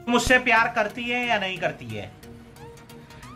मुझसे प्यार करती है या नहीं करती है?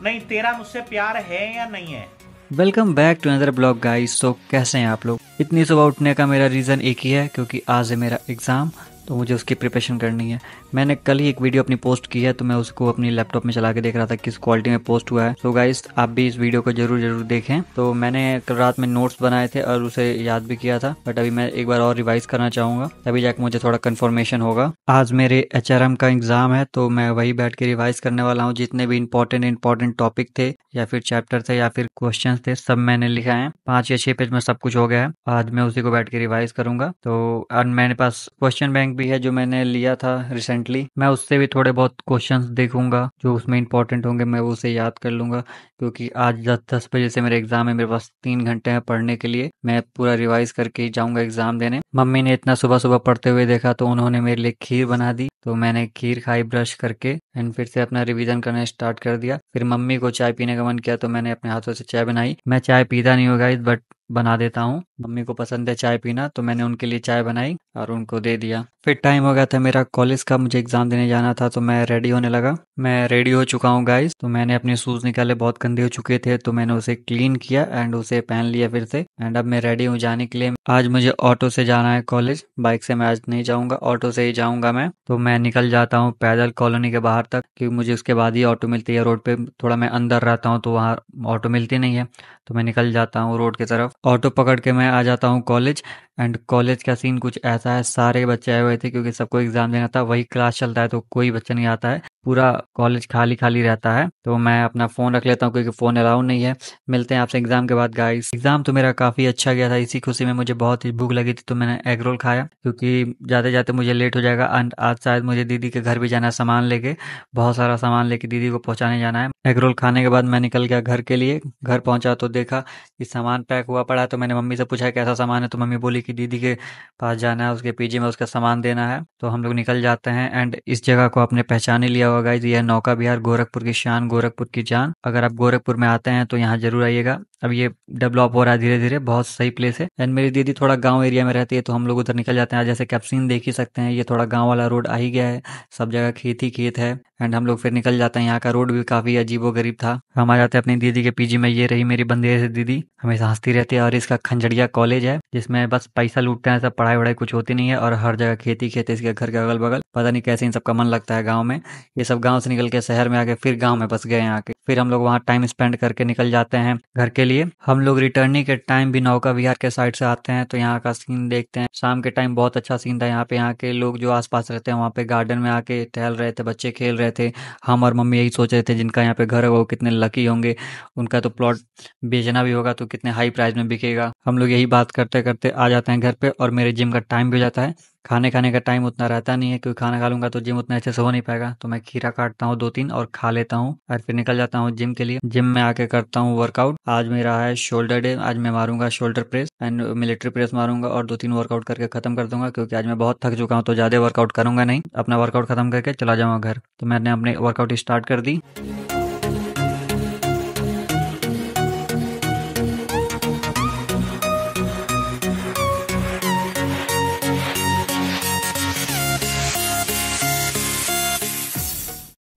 नहीं, तेरा मुझसे प्यार है या नहीं है? Welcome back to another blog guys. तो कैसे हैं आप लोग? इतनी सुबह उठने का मेरा रीज़न एक ही है, क्योंकि आज है मेरा एग्ज़ाम। तो मुझे उसकी प्रिपरेशन करनी है। मैंने कल ही एक वीडियो अपनी पोस्ट की है, तो मैं उसको अपनी लैपटॉप में चला के देख रहा था किस क्वालिटी में पोस्ट हुआ है। तो गाइस आप भी इस वीडियो को जरूर देखें। तो मैंने कल रात में नोट्स बनाए थे और उसे याद भी किया था, बट अभी मैं एक बार और रिवाइज करना चाहूँगा, तभी जाकर मुझे थोड़ा कन्फर्मेशन होगा। आज मेरे HRM का एग्ज़ाम है, तो मैं वही बैठ के रिवाइज करने वाला हूँ। जितने भी इंपॉर्टेंट टॉपिक थे या फिर चैप्टर थे या फिर क्वेश्चन थे, सब मैंने लिखा है। 5 या 6 पेज में सब कुछ हो गया है। आज मैं उसी को बैठ के रिवाइज करूंगा। तो और मेरे पास क्वेश्चन बैंक भी है जो मैंने लिया था रिसेंटली। मैं उससे भी थोड़े बहुत क्वेश्चंस देखूंगा, जो उसमें इंपॉर्टेंट होंगे मैं उसे याद कर लूंगा। क्योंकि आज 10 बजे से मेरे एग्जाम है, मेरे पास 3 घंटे हैं पढ़ने के लिए। मैं पूरा रिवाइज करके ही जाऊंगा एग्जाम देने। मम्मी ने इतना सुबह सुबह पढ़ते हुए देखा, तो उन्होंने मेरे लिए खीर बना दी। तो मैंने खीर खाई ब्रश करके, एंड फिर से अपना रिवीजन करना स्टार्ट कर दिया। फिर मम्मी को चाय पीने का मन किया, तो मैंने अपने हाथों से चाय बनाई। मैं चाय पीता नहीं हूँ गाइस, बट बना देता हूँ। मम्मी को पसंद है चाय पीना, तो मैंने उनके लिए चाय बनाई और उनको दे दिया। फिर टाइम हो गया था मेरा कॉलेज का, मुझे एग्जाम देने जाना था, तो मैं रेडी होने लगा। मैं रेडी हो चुका हूँ गाइस। तो मैंने अपने शूज निकाले, बहुत गंदे हो चुके थे, तो मैंने उसे क्लीन किया एंड उसे पहन लिया फिर से। एंड अब मैं रेडी हूँ जाने के लिए। आज मुझे ऑटो से जाना है कॉलेज, बाइक से मैं आज नहीं जाऊंगा, ऑटो से ही जाऊंगा मैं। तो मैं निकल जाता हूँ पैदल कॉलोनी के बाहर तक, क्योंकि मुझे उसके बाद ही ऑटो मिलती है। रोड पे थोड़ा मैं अंदर रहता हूँ, तो वहाँ ऑटो मिलती नहीं है। तो मैं निकल जाता हूँ रोड की तरफ, ऑटो पकड़ के मैं आ जाता हूँ कॉलेज। एंड कॉलेज का सीन कुछ ऐसा है, सारे बच्चे आए हुए थे क्योंकि सबको एग्जाम देना था। वही क्लास चलता है, तो कोई बच्चा नहीं आता है। पूरा कॉलेज खाली खाली रहता है। तो मैं अपना फ़ोन रख लेता हूँ, क्योंकि फ़ोन अलाउ नहीं है। मिलते हैं आपसे एग्जाम के बाद गाइस। एग्जाम तो मेरा काफ़ी अच्छा गया था। इसी खुशी में मुझे बहुत ही भूख लगी थी, तो मैंने एग रोल खाया, क्योंकि जाते जाते मुझे लेट हो जाएगा। एंड आज शायद मुझे दीदी के घर भी जाना है सामान लेके। बहुत सारा सामान लेके दीदी को पहुंचाने जाना है। एग रोल खाने के बाद मैं निकल गया घर के लिए। घर पहुंचा तो देखा कि सामान पैक हुआ पड़ा है। तो मैंने मम्मी से पूछा कैसा सामान है, तो मम्मी बोली कि दीदी के पास जाना है, उसके पीजी में उसका सामान देना है। तो हम लोग निकल जाते हैं। एंड इस जगह को आपने पहचान ही लिया होगा गाइस, ये है नौका विहार, गोरखपुर की शान, गोरखपुर की जान। अगर आप गोरखपुर में आते हैं तो यहाँ जरूर आइएगा। अब ये डेवलप हो रहा है धीरे धीरे, बहुत सही प्लेस है। एंड मेरी दीदी थोड़ा गांव एरिया में रहती है, तो हम लोग उधर निकल जाते हैं। जैसे कि आप सीन देख ही सकते हैं, ये थोड़ा गांव वाला रोड आ ही गया है। सब जगह खेत ही खेत है। एंड हम लोग फिर निकल जाते हैं। यहाँ का रोड भी काफी अजीबो गरीब था। हम आ जाते हैं अपनी दीदी के पीजी में। ये रही मेरी बंदेज दीदी, हमेशा हंसती रहती है। और इसका खंजड़िया कॉलेज है, जिसमें बस पैसा लूटते हैं, सब पढ़ाई वढ़ाई कुछ होती नहीं है। और हर जगह खेती खेत है इसके घर के अगल बगल। पता नहीं कैसे इन सबका मन लगता है गाँव में। ये सब गाँव से निकल के शहर में आके फिर गाँव में बस गए हैं आके। फिर हम लोग वहाँ टाइम स्पेंड करके निकल जाते हैं घर के लिए। हम लोग रिटर्निंग के टाइम भी नौका विहार के साइड से आते हैं, तो यहाँ का सीन देखते हैं। शाम के टाइम बहुत अच्छा सीन था यहाँ पे। यहाँ के लोग जो आसपास रहते हैं, वहाँ पे गार्डन में आके टहल रहे थे, बच्चे खेल रहे थे। हम और मम्मी यही सोच रहे थे जिनका यहाँ पे घर है वो कितने लकी होंगे, उनका तो प्लॉट बेचना भी होगा तो कितने हाई प्राइस में बिकेगा। हम लोग यही बात करते करते आ जाते हैं घर पे, और मेरे जिम का टाइम भी हो जाता है। खाने खाने का टाइम उतना रहता नहीं है, क्योंकि खाना खा लूंगा तो जिम उतना अच्छे से हो नहीं पाएगा। तो मैं खीरा काटता हूँ 2-3 और खा लेता हूँ, और फिर निकल जाता हूँ जिम के लिए। जिम में आके करता हूँ वर्कआउट। आज मेरा है शोल्डर डे। आज मैं मारूंगा shoulder press and military press मारूंगा, और 2-3 वर्कआउट करके खत्म कर दूंगा, क्योंकि आज मैं बहुत थक चुका हूँ। तो ज्यादा वर्कआउट करूंगा नहीं, अपना वर्कआउट खत्म करके चला जाऊंगा घर। तो मैंने अपने वर्कआउट स्टार्ट कर दी।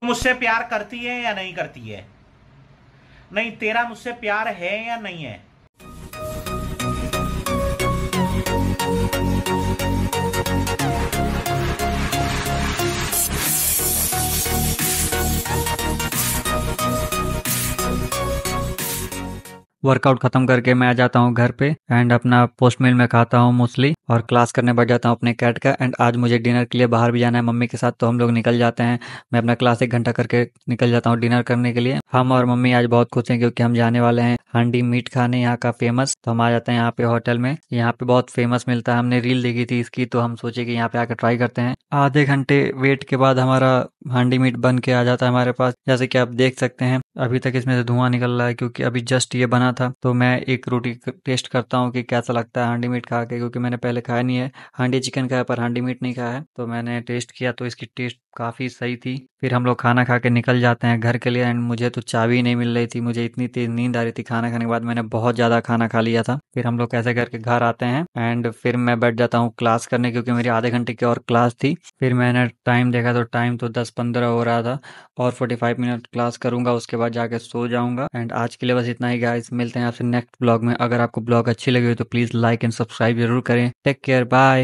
मुझसे प्यार करती है या नहीं करती है? नहीं, तेरा मुझसे प्यार है या नहीं है? वर्कआउट खत्म करके मैं आ जाता हूँ घर पे, एंड अपना पोस्ट मील में खाता हूँ मूसली, और क्लास करने बैठ जाता हूँ अपने कैट का। एंड आज मुझे डिनर के लिए बाहर भी जाना है मम्मी के साथ, तो हम लोग निकल जाते हैं। मैं अपना क्लास 1 घंटा करके निकल जाता हूँ डिनर करने के लिए। हम और मम्मी आज बहुत खुश हैं, क्योंकि हम जाने वाले हैं हांडी मीट खाने, यहाँ का फेमस। तो हम आ जाते हैं यहाँ पे होटल में। यहाँ पे बहुत फेमस मिलता है, हमने रील देखी थी इसकी, तो हम सोचे कि यहाँ पे आकर ट्राई करते हैं। आधे घंटे वेट के बाद हमारा हांडी मीट बन के आ जाता है हमारे पास। जैसे कि आप देख सकते हैं अभी तक इसमें से धुआं निकल रहा है, क्योंकि अभी जस्ट ये बना था। तो मैं एक रोटी टेस्ट करता हूँ कि कैसा लगता है हांडी मीट खा के, क्योंकि मैंने पहले खाया नहीं है। हांडी चिकन खाया पर हांडी मीट नहीं खाया है। तो मैंने टेस्ट किया, तो इसकी टेस्ट काफ़ी सही थी। फिर हम लोग खाना खा के निकल जाते हैं घर के लिए एंड मुझे तो चाबी नहीं मिल रही थी, मुझे इतनी तेज़ नींद आ रही थी। खाना खाने के बाद मैंने बहुत ज़्यादा खाना खा लिया था। फिर हम लोग कैसे करके घर आते हैं एंड फिर मैं बैठ जाता हूँ क्लास करने, क्योंकि मेरी आधे घंटे की और क्लास थी। फिर मैंने टाइम देखा तो टाइम तो 10-15 हो रहा था और 45 मिनट क्लास करूँगा, उसके बाद जाके सो जाऊँगा। एंड आज के लिए बस इतना ही गाइस, मिलते हैं आपसे नेक्स्ट ब्लॉग में। अगर आपको ब्लॉग अच्छी लगी हो तो प्लीज़ लाइक एंड सब्सक्राइब जरूर करें। Take care, bye.